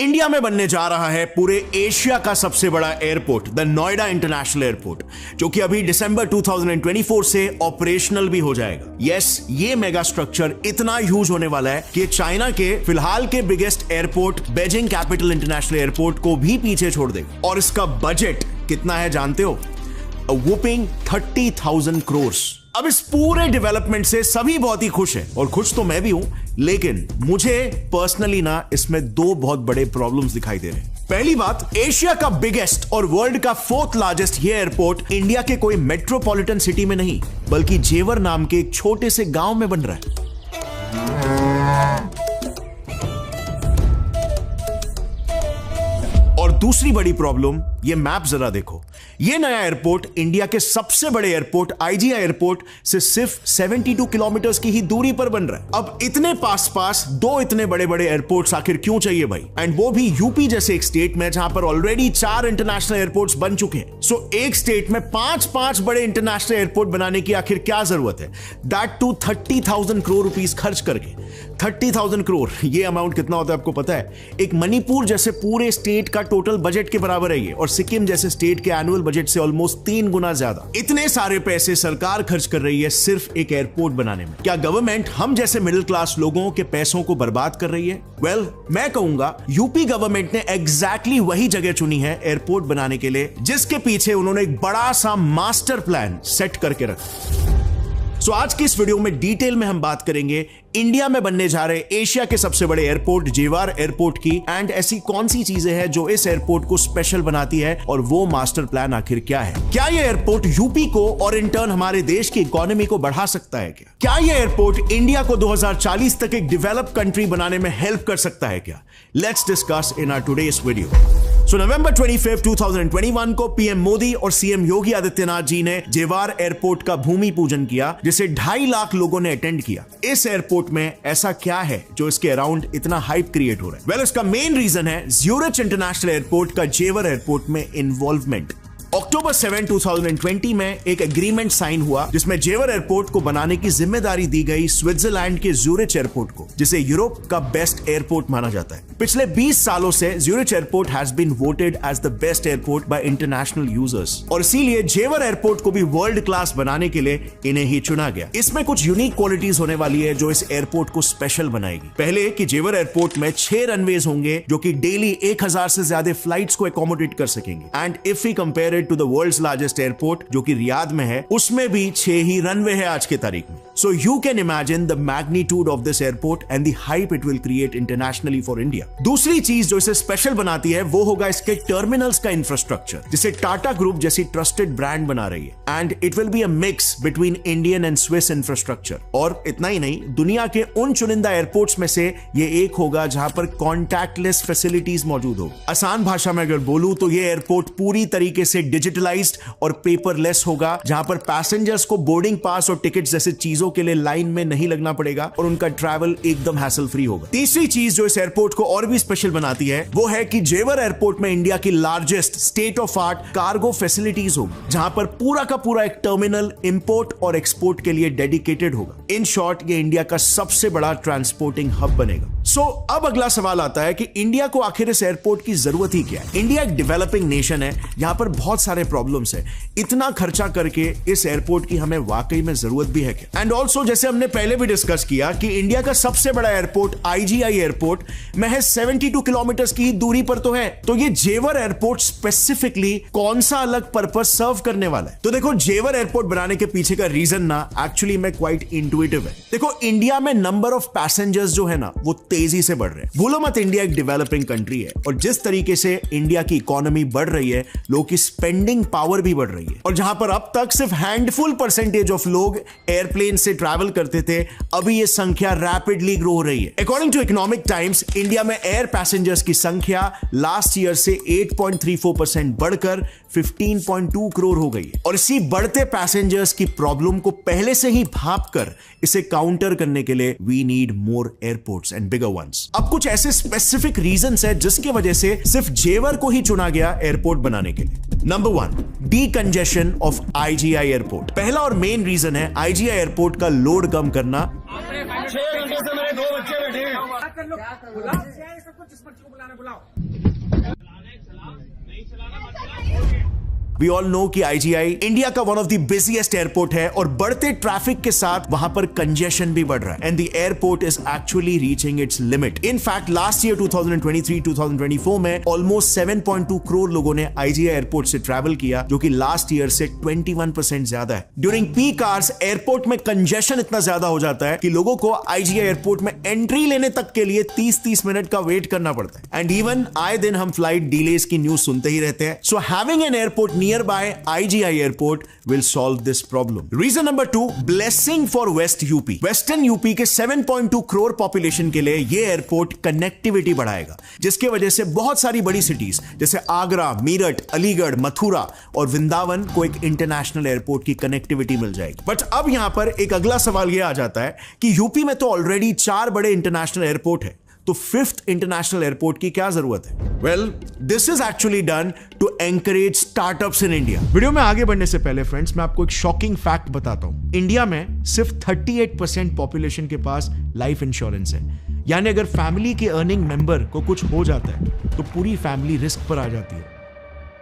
India में बनने जा रहा है पूरे एशिया का सबसे बड़ा airport, the Noida international airport, जो कि अभी दिसंबर 2024 से ऑपरेशनल भी हो जाएगा। यस, ये मेगा स्ट्रक्चर इतना ह्यूज होने वाला है कि चाइना के फिलहाल के biggest airport Beijing capital international airport को भी पीछे छोड़ देगा। और इसका बजट कितना है जानते हो? A whopping 30,000 crores। अब इस पूरे डेवलपमेंट से सभी बहुत ही खुश हैं, और खुश तो मैं भी हूं, लेकिन मुझे पर्सनली ना इसमें दो बहुत बड़े प्रॉब्लम्स दिखाई दे रहे हैं। पहली बात, एशिया का बिगेस्ट और वर्ल्ड का 4th लार्जेस्ट ये एयरपोर्ट इंडिया के कोई मेट्रोपॉलिटन सिटी में नहीं, बल्कि जेवर नाम के एक छोटे से गांव में बन रहा है। और दूसरी बड़ी प्रॉब्लम, ये मैप जरा देखो। ये नया एयरपोर्ट इंडिया के सबसे बड़े एयरपोर्ट आईजीआई एयरपोर्ट से सिर्फ 72 किलोमीटर की ही दूरी पर बन रहा है। अब इतने पास दो इतने बड़े बड़े एयरपोर्ट्स आखिर क्यों चाहिए भाई? एंड वो भी यूपी जैसे एक स्टेट में जहां पर ऑलरेडी 4 इंटरनेशनल एयरपोर्ट्स बन चुके हैं। सो एक स्टेट में 5 बड़े इंटरनेशनल एयरपोर्ट बनाने की आखिर क्या जरूरत है? दैट टू 30,000 करोड़ रुपीस खर्च करके। 30,000 करोड़, ये अमाउंट कितना होता है आपको पता है? एक मणिपुर जैसे पूरे स्टेट का टोटल बजट के बराबर है ये, और सिक्किम जैसे स्टेट के एनुअल बजट से ऑलमोस्ट 3 गुना ज्यादा। इतने सारे पैसे सरकार खर्च कर रही है सिर्फ एक एयरपोर्ट बनाने में। क्या गवर्नमेंट हम जैसे मिडिल क्लास लोगों के पैसों को बर्बाद कर रही है? वेल, मैं कहूंगा यूपी गवर्नमेंट ने एग्जैक्टली वही जगह चुनी है एयरपोर्ट बनाने के लिए, जिसके पीछे उन्होंने एक बड़ा सा मास्टर प्लान सेट करके रखा। सो आज की इस वीडियो में डिटेल में हम बात करेंगे इंडिया में बनने जा रहे एशिया के सबसे बड़े एयरपोर्ट जेवर एयरपोर्ट की, एंड ऐसी कौन सी चीजें हैं जो इस एयरपोर्ट को स्पेशल बनाती है, और वो मास्टर प्लान आखिर क्या है। क्या ये एयरपोर्ट यूपी को और इन टर्न हमारे देश की इकोनॉमी को बढ़ा सकता है? क्या ये एयरपोर्ट इंडिया को 2040 तक एक डेवलप कंट्री बनाने में हेल्प कर सकता है क्या? Let's discuss in our today's video. So November 25, 2021 को पीएम मोदी और सीएम योगी आदित्यनाथ जी ने जेवर एयरपोर्ट का भूमि पूजन किया, जिसे 2.5 लाख लोगों ने अटेंड किया। इस एयरपोर्ट में ऐसा क्या है जो इसके अराउंड इतना हाइप क्रिएट हो रहा है? वेल, इसका मेन रीजन है ज्यूरिच इंटरनेशनल एयरपोर्ट का जेवर एयरपोर्ट में इन्वॉल्वमेंट। अक्टूबर 7, 2020 में एक एग्रीमेंट साइन हुआ, जिसमें जेवर एयरपोर्ट को बनाने की जिम्मेदारी दी गई स्विट्जरलैंड के ज्यूरिच एयरपोर्ट को, जिसे यूरोप का बेस्ट एयरपोर्ट माना जाता है। पिछले 20 सालों से Zurich airport has been voted as the best airport by international users, और इसीलिए जेवर एयरपोर्ट को भी वर्ल्ड क्लास बनाने के लिए इन्हें ही चुना गया। इसमें कुछ यूनिक क्वालिटीज होने वाली है जो इस एयरपोर्ट को स्पेशल बनाएगी। पहले कि जेवर एयरपोर्ट में 6 रनवेज होंगे, जो कि डेली 1000 से ज्यादा फ्लाइट्स को एकोमोडेट कर सकेंगे। And if we compare to the world's largest airport जो कि रियाद में है, उसमें भी 6 ही रनवे है आज के तारीख में। So you can imagine the magnitude of this airport and the hype it will create internationally for India. दूसरी चीज जो इसे स्पेशल बनाती है वो होगा इसके टर्मिनल्स का इंफ्रास्ट्रक्चर, जिसे टाटा ग्रुप जैसी ट्रस्टेड ब्रांड बना रही है। And it will be a mix between Indian and Swiss infrastructure. और इतना ही नहीं, दुनिया के उन चुनिंदा एयरपोर्ट्स में से ये एक होगा जहां पर कॉन्टैक्टलेस फैसिलिटीज मौजूद हो। आसान भाषा में अगर बोलूं तो ये एयरपोर्ट पूरी तरीके से डिजिटलाइज्ड और पेपरलेस होगा, जहां पर पैसेंजर्स को बोर्डिंग पास और टिकट जैसे चीजों के लिए लाइन में नहीं लगना पड़ेगा, और उनका ट्रैवल एकदम हैसल फ्री होगा। तीसरी चीज जो इस एयरपोर्ट को और भी स्पेशल बनाती है वो है कि जेवर एयरपोर्ट में इंडिया की largest state of art cargo facilities होगी, जहां पर पूरा का पूरा एक टर्मिनल इंपोर्ट और एक्सपोर्ट के लिए डेडिकेटेड होगा। इन शॉर्ट, ये इंडिया का सबसे बड़ा ट्रांसपोर्टिंग हब बनेगा। सो अब अगला सवाल आता है कि इंडिया को आखिर इस एयरपोर्ट की जरूरत ही क्या है? इंडिया एक डेवलपिंग नेशन है, यहां पर बहुत सारे प्रॉब्लम्स है। इतना खर्चा करके इस एयरपोर्ट की हमें वाकई में जरूरत भी है क्या? एंड ऑल्सो, जैसे हमने पहले भी डिस्कस किया कि इंडिया का सबसे बड़ा एयरपोर्ट आईजीआई एयरपोर्ट महज 72 किलोमीटर की दूरी पर तो है, तो ये जेवर एयरपोर्ट स्पेसिफिकली कौन सा अलग पर्पस सर्व करने वाला है? तो देखो, जेवर एयरपोर्ट बनाने के पीछे का रीजन ना एक्चुअली में क्वाइट इंट्यूटिव है। देखो, इंडिया में नंबर ऑफ पैसेंजर्स जो है ना वो तेजी से बढ़ रहे हैं। भूलो मत, इंडिया एक डेवलपिंग कंट्री है, और जिस तरीके से इंडिया की इकोनॉमी बढ़ रही है, लोगों की स्पेंडिंग पावर भी बढ़ रही है। और जहां पर अब तक सिर्फ हैंडफुल परसेंटेज ऑफ लोग एयरप्लेन से ट्रैवल करते थे, अभी ये संख्या रैपिडली ग्रो हो रही है। According to Economic Times, India में एयर पैसेंजर्स की संख्या लास्ट ईयर से 8.34% बढ़कर 15.2 करोड़ हो गई है। और इसी बढ़ते पैसेंजर्स की प्रॉब्लम को पहले से ही भांपकर इसे काउंटर करने के लिए we need more airports and bigger ones. अब कुछ ऐसे स्पेसिफिक रीजंस है जिसकी वजह से सिर्फ जेवर को ही चुना गया एयरपोर्ट बनाने के लिए। Number 1, decongestion of IGI airport. पहला और मेन रीजन है आईजीआई एयरपोर्ट का लोड कम करना। 6 घंटे से मेरे 2 बच्चे बैठे हैं। We all know कि IGI इंडिया का one of the busiest airport है और बढ़ते ट्रैफिक के साथ वहां पर कंजेशन भी बढ़ रहा है and the airport is actually reaching it's limit. In fact last year 2023-2024 में ऑलमोस्ट 7.2 करोड़ लोगों ने IGI एयरपोर्ट से ट्रैवल किया, जो कि लास्ट ईयर से 21% ज्यादा है। ड्यूरिंग पीक आवर्स एयरपोर्ट में कंजेशन इतना ज्यादा हो जाता है कि लोगों को IGI एयरपोर्ट में एंट्री लेने तक के लिए 30 मिनट का वेट करना पड़ता है एंड इवन आए दिन हम फ्लाइट डिलेज की न्यूज सुनते ही रहते हैं। So having an airport nearby IGI airport will solve this problem. Reason number 2, blessing for West UP. Western UP के 7.2 करोड़ पॉपुलेशन के लिए ये एयरपोर्ट कनेक्टिविटी बढ़ाएगा, जिसके वजह से बहुत सारी बड़ी सिटीज जैसे आगरा, मीरठ, अलीगढ़, मथुरा और वृंदावन को एक इंटरनेशनल एयरपोर्ट की कनेक्टिविटी मिल जाएगी। बट अब यहां पर एक अगला सवाल यह आ जाता है कि यूपी में तो ऑलरेडी 4 बड़े इंटरनेशनल एयरपोर्ट है, तो 5th इंटरनेशनल एयरपोर्ट की क्या जरूरत है? Well, this is actually done to encourage startups in India. Video में आगे बढ़ने से पहले फ्रेंड्स, मैं आपको एक शॉकिंग फैक्ट बताता हूं। इंडिया में सिर्फ 38% पॉपुलेशन के पास लाइफ इंश्योरेंस है, यानी अगर फैमिली के अर्निंग मेंबर को कुछ हो जाता है तो पूरी फैमिली रिस्क पर आ जाती है।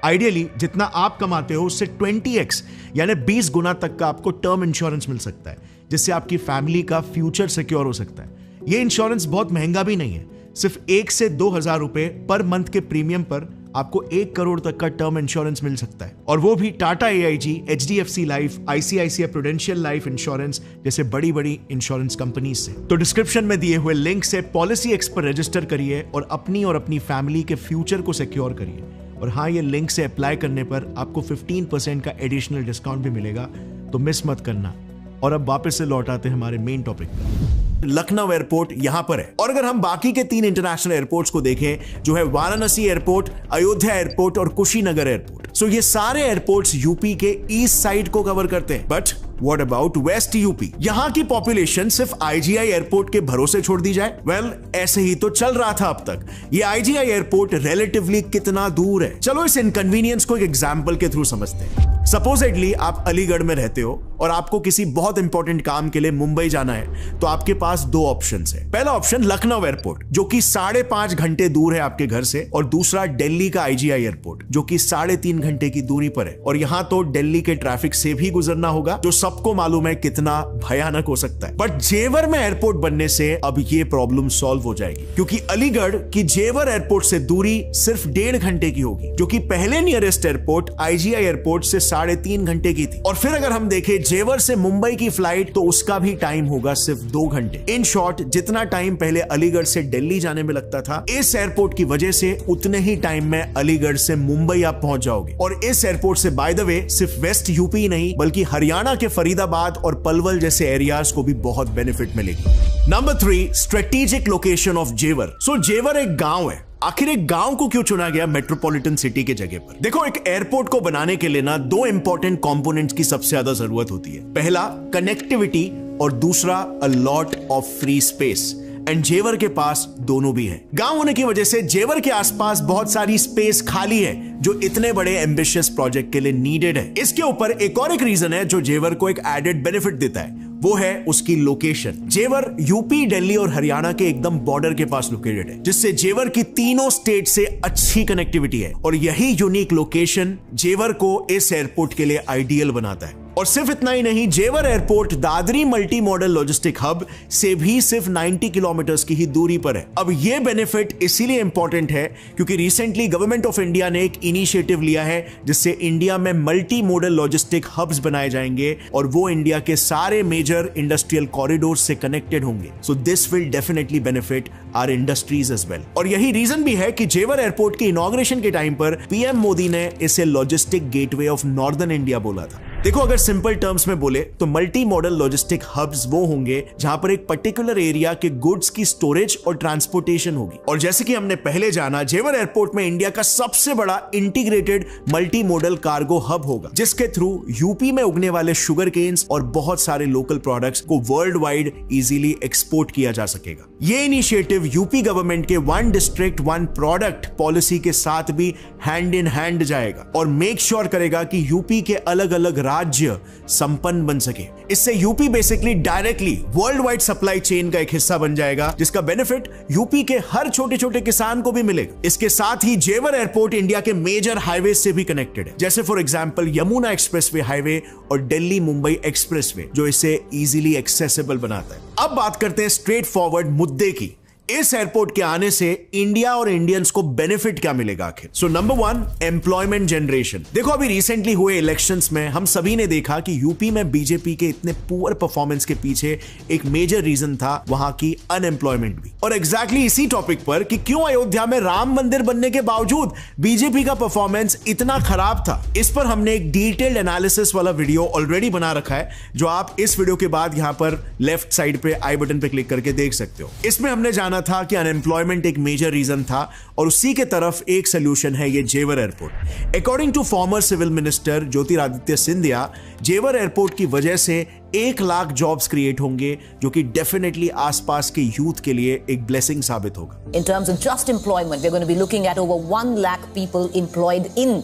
आइडियली जितना आप कमाते हो उससे 20x यानी 20 गुना तक का आपको टर्म इंश्योरेंस मिल सकता है, जिससे आपकी फैमिली का फ्यूचर सिक्योर हो सकता है। ये इंश्योरेंस बहुत महंगा भी नहीं है, सिर्फ 1 से 2,000 रुपए पर मंथ के प्रीमियम पर आपको 1 करोड़ तक का टर्म इंश्योरेंस मिल सकता है, और वो भी Tata AIG, HDFC life, ICICI prudential life insurance जैसे बड़ी बड़ी इंश्योरेंस कंपनी से। तो डिस्क्रिप्शन में दिए हुए लिंक से पॉलिसी एक्स पर रजिस्टर करिए और अपनी फैमिली के फ्यूचर को सिक्योर करिए। और हाँ, ये लिंक से अप्लाई करने पर आपको 15% का एडिशनल डिस्काउंट भी मिलेगा, तो मिस मत करना। और अब वापस से लौट आते हैं हमारे मेन टॉपिक पर। लखनऊ एयरपोर्ट यहां पर है, और अगर हम बाकी के 3 इंटरनेशनल एयरपोर्ट्स को देखें, जो है वाराणसी एयरपोर्ट, अयोध्या एयरपोर्ट और कुशीनगर एयरपोर्ट, सो ये सारे एयरपोर्ट्स यूपी के ईस्ट साइड को कवर करते हैं। But what about west UP? यहां की पॉपुलेशन सिर्फ IGI एयरपोर्ट के भरोसे छोड़ दी जाए? वेल, ऐसे ही तो चल रहा था अब तक। ये IGI एयरपोर्ट रिलेटिवली कितना दूर है? चलो इस इनकन्वीनियंस को एक एग्जांपल के थ्रू समझते हैं। सपोजेडली आप अलीगढ़ में रहते हो और आपको किसी बहुत इंपॉर्टेंट काम के लिए मुंबई जाना है, तो आपके पास 2 ऑप्शंस है। पहला ऑप्शन लखनऊ एयरपोर्ट, जो कि 5.5 घंटे दूर है आपके घर से, और दूसरा दिल्ली का IGI एयरपोर्ट, जो कि 3.5 घंटे की दूरी पर है। और यहां तो दिल्ली के ट्रैफिक से भी गुजरना होगा, जो सबको मालूम है कितना भयानक हो सकता है। बट जेवर में एयरपोर्ट बनने से अब ये प्रॉब्लम सॉल्व हो जाएगी, क्योंकि अलीगढ़ की जेवर एयरपोर्ट से दूरी सिर्फ 1.5 घंटे की होगी, जो कि पहले नियरेस्ट एयरपोर्ट IGI एयरपोर्ट से 3.5 घंटे की थी। और फिर अगर हम देखें जेवर से मुंबई की फ्लाइट, तो उसका भी टाइम होगा सिर्फ 2 घंटे। इन शॉर्ट, जितना टाइम पहले अलीगढ़ से दिल्ली जाने में लगता था, इस एयरपोर्ट की वजह से उतने ही टाइम में अलीगढ़ से मुंबई आप पहुंच जाओगे। और इस एयरपोर्ट से बाय द वे सिर्फ वेस्ट यूपी ही नहीं, बल्कि हरियाणा के फरीदाबाद और पलवल जैसे एरियाज को भी बहुत बेनिफिट मिलेगी। नंबर 3, स्ट्रेटेजिक लोकेशन ऑफ जेवर। सो जेवर एक गांव है। आखिर एक गांव को क्यों चुना गया मेट्रोपॉलिटन सिटी के जगह पर? देखो, एक एयरपोर्ट को बनाने के लिए ना 2 इंपॉर्टेंट कंपोनेंट्स की सबसे ज्यादा जरूरत होती है। पहला कनेक्टिविटी और दूसरा a lot of free space, and जेवर के पास दोनों भी है। गांव होने की वजह से जेवर के आसपास बहुत सारी स्पेस खाली है, जो इतने बड़े एम्बिशियस प्रोजेक्ट के लिए नीडेड है। इसके ऊपर एक रीजन है जो जेवर को एक एडेड बेनिफिट देता है, वो है उसकी लोकेशन। जेवर यूपी, दिल्ली और हरियाणा के एकदम बॉर्डर के पास लोकेटेड है, जिससे जेवर की तीनों स्टेट से अच्छी कनेक्टिविटी है। और यही यूनिक लोकेशन जेवर को इस एयरपोर्ट के लिए आइडियल बनाता है। और सिर्फ इतना ही नहीं, जेवर airport Dadri multi modal logistic hub से भी सिर्फ 90 किलोमीटर की ही दूरी पर है। अब यह बेनिफिट इसीलिए इंपॉर्टेंट है क्योंकि रिसेंटली गवर्नमेंट ऑफ इंडिया ने एक इनिशिएटिव लिया है, जिससे इंडिया में मल्टी मॉडल लॉजिस्टिक हब्स बनाए जाएंगे, और वो इंडिया के सारे मेजर इंडस्ट्रियल कॉरिडोर से कनेक्टेड होंगे। So this will definitely benefit our industries as well. और यही रीजन भी है कि जेवर एयरपोर्ट के इनॉग्रेशन के टाइम पर पीएम मोदी ने इसे logistic gateway of northern India बोला था। देखो, अगर सिंपल टर्म्स में बोले तो मल्टी मॉडल लॉजिस्टिक हब्स वो होंगे जहां पर एक पर्टिकुलर एरिया के गुड्स की स्टोरेज और ट्रांसपोर्टेशन होगी। और जैसे कि हमने पहले जाना, जेवर एयरपोर्ट में इंडिया का सबसे बड़ा integrated multi modal cargo hub होगा, जिसके थ्रू यूपी में उगने वाले शुगर केन्स और बहुत सारे लोकल प्रोडक्ट्स को वर्ल्ड वाइड इजीली एक्सपोर्ट किया जा सकेगा। ये इनिशिएटिव यूपी गवर्नमेंट के 1 डिस्ट्रिक्ट 1 प्रोडक्ट पॉलिसी के साथ भी हैंड इन हैंड जाएगा और मेक श्योर करेगा कि यूपी के अलग अलग राज्य संपन्न बन सके। इससे UP basically directly world wide supply chain का एक हिस्सा बन जाएगा, जिसका बेनिफिट यूपी के हर छोटे छोटे किसान को भी मिलेगा। इसके साथ ही जेवर एयरपोर्ट इंडिया के मेजर हाईवे से भी कनेक्टेड है, जैसे for example Yamuna expressway highway और दिल्ली मुंबई एक्सप्रेसवे, जो इसे इजीली एक्सेसिबल बनाता है। अब बात करते हैं स्ट्रेट फॉरवर्ड मुद्दे की। इस एयरपोर्ट के आने से इंडिया और इंडियंस को बेनिफिट क्या मिलेगा आखिर? So number 1, employment generation. देखो, अभी रिसेंटली हुए इलेक्शंस में हम सभी ने देखा कि यूपी में बीजेपी के इतने पुअर परफॉर्मेंस के पीछे एक मेजर रीजन था वहां की अनएम्प्लॉयमेंट भी। और एग्जैक्टली इसी टॉपिक पर कि क्यों अयोध्या में राम मंदिर बनने के बावजूद बीजेपी का परफॉर्मेंस इतना खराब था, इस पर हमने एक डिटेल्ड एनालिसिस वाला वीडियो ऑलरेडी बना रखा है, जो आप इस वीडियो के बाद यहां पर लेफ्ट साइड पे आई बटन पे क्लिक करके देख सकते हो। इसमें हमने जाना था कि अनएम्प्लॉयमेंट एक मेजर रीजन था और उसी के तरफ एक सोल्यूशन है ये Jewar airport. According to former civil minister Jyotiraditya Scindia, Jewar airport की वजह से 1 लाख जॉब्स क्रिएट होंगे, जो कि डेफिनेटली आसपास के यूथ के लिए एक ब्लेसिंग साबित होगा। In terms of just employment, we're going to be looking at over 1 lakh people employed in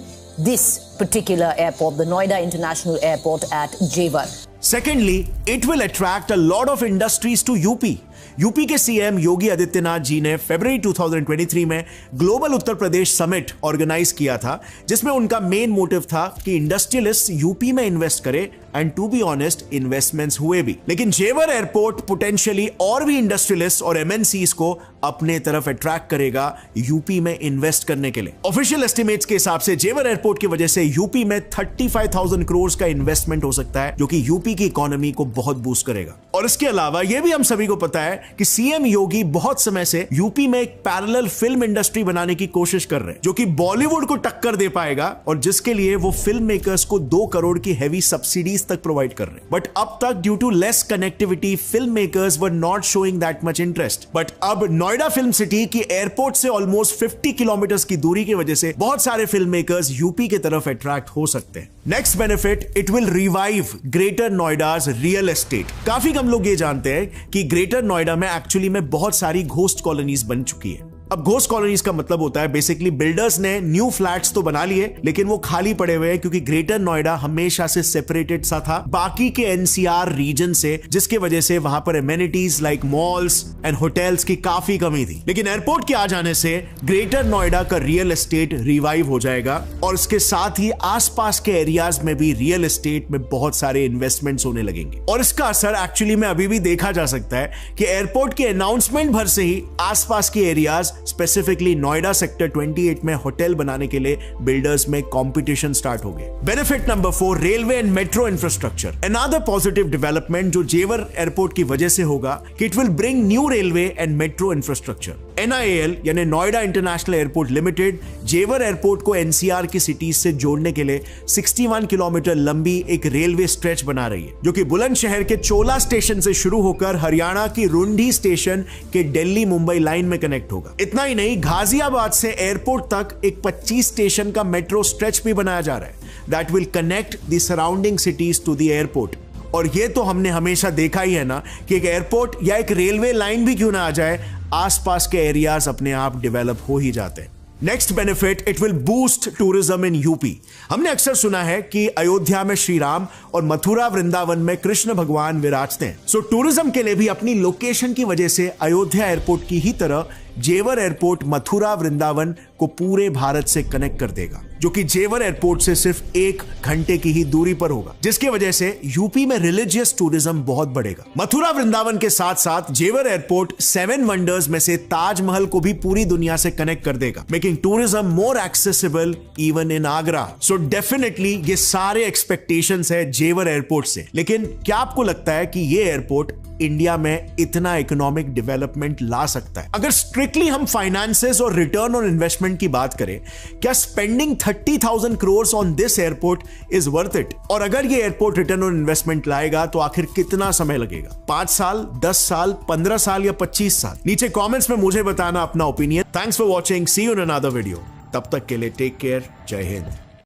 this particular airport, the Noida International Airport at Jewar. Secondly, it will attract a lot of industries to UP. UP के CM Yogi Adityanath ji ने फरवरी 2023 में global Uttar Pradesh summit organise किया था, जिसमें उनका main motive था कि इंडस्ट्रियलिस्ट यूपी में इन्वेस्ट करे, and to be honest investments हुए भी। लेकिन जेवर एयरपोर्ट पोटेंशियली और भी इंडस्ट्रियलिस्ट और एमएनसीज को अपने तरफ अट्रैक्ट करेगा यूपी में इन्वेस्ट करने के लिए। ऑफिशियल एस्टिमेट्स के हिसाब से जेवर एयरपोर्ट की वजह से यूपी में 35,000 करोड़ का इन्वेस्टमेंट हो सकता है, जो कि यूपी की इकोनॉमी को बहुत बूस्ट करेगा। और इसके अलावा यह भी हम सभी को पता है कि सीएम योगी बहुत समय से यूपी में एक पैरेलल फिल्म इंडस्ट्री बनाने की कोशिश कर रहे हैं, जो कि बॉलीवुड को टक्कर दे पाएगा, और जिसके लिए वो फिल्म मेकर्स को 2 करोड़ की हेवी सब्सिडीज तक प्रोवाइड कर रहे हैं। बट अब तक due to less connectivity film makers were not showing that much interest. But अब नोएडा फिल्म सिटी की एयरपोर्ट से ऑलमोस्ट 50 किलोमीटर की दूरी की वजह से बहुत सारे फिल्म मेकर्स यूपी की तरफ अट्रैक्ट हो सकते हैं। Next benefit, it will revive greater Noida's real estate. काफी कम लोग ये जानते हैं कि ग्रेटर नोएडा में एक्चुअली में बहुत सारी घोस्ट कॉलोनीज बन चुकी है। अब घोस्ट कॉलोनीज का मतलब होता है बेसिकली बिल्डर्स ने न्यू फ्लैट्स तो बना लिए, लेकिन वो खाली पड़े हुए हैं क्योंकि ग्रेटर नोएडा हमेशा से सेपरेटेड सा था बाकी के एनसीआर रीजन से, जिसके वजह से वहां पर amenities like malls and hotels की काफी कमी थी। लेकिन एयरपोर्ट के आ जाने से ग्रेटर नोएडा का रियल एस्टेट रिवाइव हो जाएगा, और इसके साथ ही आसपास के एरियाज में भी रियल एस्टेट में बहुत सारे इन्वेस्टमेंट्स होने लगेंगे। और इसका असर एक्चुअली में अभी भी देखा जा सकता है कि एयरपोर्ट के अनाउंसमेंट भर से ही आसपास के एरियाज, स्पेसिफिकली नोएडा सेक्टर 28 में होटल बनाने के लिए बिल्डर्स में कंपटीशन स्टार्ट हो गया। Benefit number 4, railway and metro infrastructure. Another positive development जो जेवर एयरपोर्ट की वजह से होगा कि it will bring new railway and metro infrastructure. NIAL यानी नोएडा इंटरनेशनल एयरपोर्ट लिमिटेड जेवर एयरपोर्ट को एनसीआर की सिटीज से जोड़ने के लिए 61 किलोमीटर लंबी एक रेलवे स्ट्रेच बना रही है, जो कि बुलंदशहर के चोला स्टेशन से शुरू होकर हरियाणा की रुंडी स्टेशन के दिल्ली मुंबई लाइन में कनेक्ट होगा। इतना ही नहीं, गाजियाबाद से एयरपोर्ट तक एक 25 स्टेशन का मेट्रो स्ट्रेच भी बनाया जा रहा है that will connect the surrounding cities to the airport. और ये तो हमने हमेशा देखा ही है ना कि एक एयरपोर्ट या एक रेलवे लाइन भी क्यों ना आ जाए, आसपास के एरियाज अपने आप डेवलप हो ही जाते हैं। Next benefit, it will boost tourism in UP. हमने अक्सर सुना है कि अयोध्या में श्री राम और मथुरा वृंदावन में कृष्ण भगवान विराजते हैं। सो टूरिज्म के लिए भी अपनी लोकेशन की वजह से अयोध्या एयरपोर्ट की ही तरह जेवर एयरपोर्ट मथुरा वृंदावन को पूरे भारत से कनेक्ट कर देगा, जो कि जेवर एयरपोर्ट से सिर्फ 1 घंटे की ही दूरी पर होगा, जिसकी वजह से यूपी में रिलीजियस टूरिज्म बहुत बढ़ेगा। मथुरा वृंदावन के साथ साथ जेवर एयरपोर्ट 7 वंडर्स में से ताजमहल को भी पूरी दुनिया से कनेक्ट कर देगा, making tourism more accessible even in Agra. So definitely ये सारे एक्सपेक्टेशंस है जेवर एयरपोर्ट से। लेकिन क्या आपको लगता है कि ये एयरपोर्ट इंडिया में इतना इकोनॉमिक डेवलपमेंट ला सकता है? अगर स्ट्रिक्टली हम फाइनेंसेस और रिटर्न ऑन इन्वेस्टमेंट की बात करें, क्या spending 30,000 crore on this airport is worth it? और अगर ये एयरपोर्ट रिटर्न ऑन इन्वेस्टमेंट लाएगा तो आखिर कितना समय लगेगा? 5 साल, 10 साल, 15 साल या 25 साल? नीचे कमेंट्स में मुझे बताना अपना opinion. Thanks for watching, see you in another video. तब तक के लिए टेक केयर, जय हिंद।